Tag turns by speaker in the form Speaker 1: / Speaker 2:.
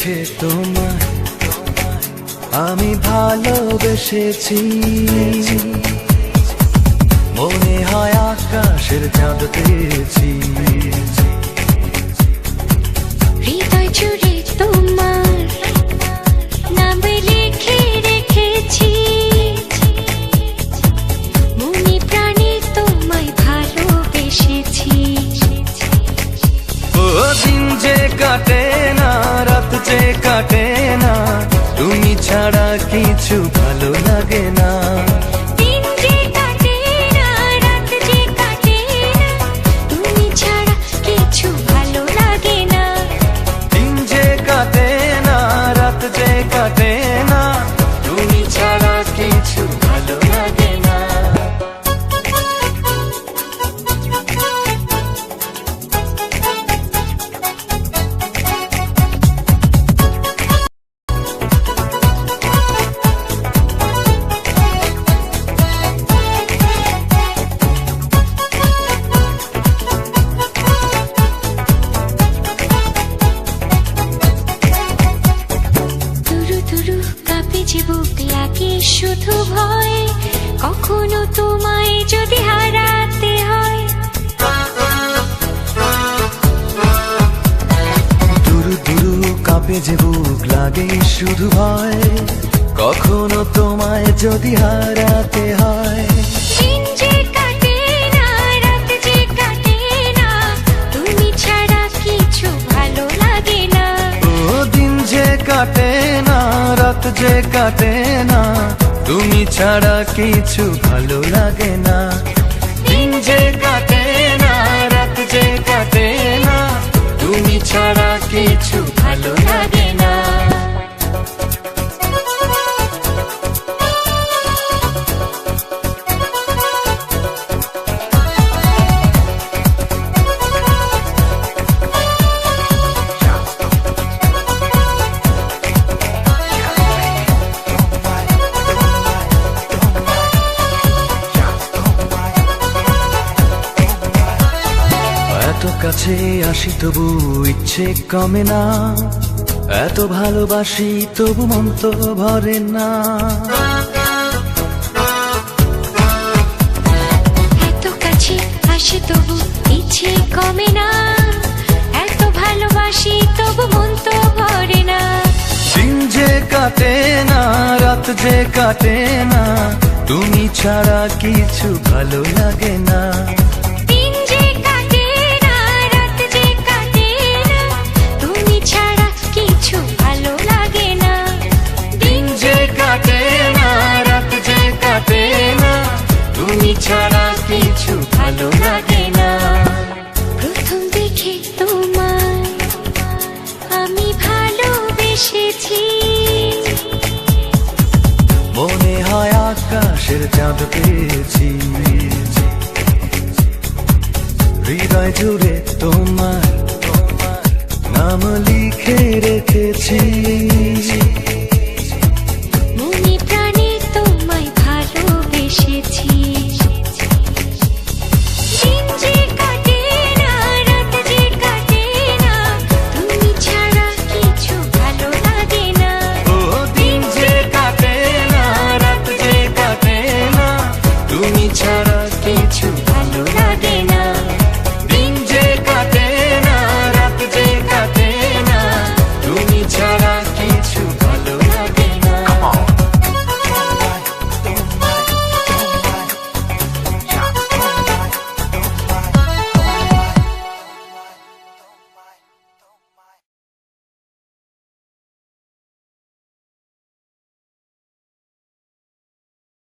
Speaker 1: দেখে তোমায় আমি ভালোবেসেছি। মনে হয় আকাশের চাঁদ পেয়েছি।
Speaker 2: হৃদয় জুড়ে তোমার নাম লিখে রেখেছি। মনে প্রাণে তোমায় ভালোবেসেছি।
Speaker 1: ও দিন যে কাটে না, রাত যে কাটে না, তুমি ছাড়া কিছু ভালো লাগে না।
Speaker 2: দিন যে কাটে না, রাত যে কাটে না, তুমি ছাড়া কিছু ভালো লাগে না।
Speaker 1: দিন যে কাটে না, রাত যে কাটে না, তুমি ছাড়া কিছু ভালো লাগে না।
Speaker 2: তুরু তুরু কাঁপে যে বুক লাগে শুধু ভয়, কখনো তোমায় যদি হারাতে হয়।
Speaker 1: দুরু দুরু কাঁপে যে বুক লাগে শুধু ভয়, কখনো তোমায় যদি হারাতে হয়।
Speaker 2: দিন যে কাটে না, রাত যে কাটে না, তুমি ছাড়া কিছু ভালো লাগে না।
Speaker 1: ও দিন যে কাটে না, রাত যে কাটে না, তুমি ছাড়া কিছু ভালো লাগে না। দিন যে কাটে না, রাত যে কাটে না, তুমি ছাড়া কিছু ভালো লাগে না। এত কাছে আসি তবু ইচ্ছে কমে না, এত ভালোবাসি তবু মন তো ভরে না।
Speaker 2: এত কাছে আসে তবু ইচ্ছে কমে না, এত ভালোবাসি তবু মন তো ভরে না।
Speaker 1: দিন যে কাটে না, রাত যে কাটে না, তুমি ছাড়া কিছু ভালো লাগে না।
Speaker 2: দিন যে কাটে না, রাত যে কাটে না, তুমি ছাড়া কিছু ভালো লাগে না।
Speaker 1: দিন যে কাটে না, রাত যে কাটে না, তুমি ছাড়া কিছু ভালো লাগে না।
Speaker 2: প্রথম দেখে তোমায় আমি ভালোবেসেছি।
Speaker 1: মনে হয় আকাশের চাঁদ পেয়েছি। হৃদয় জুড়ে তোমার নাম লিখে রেখেছি।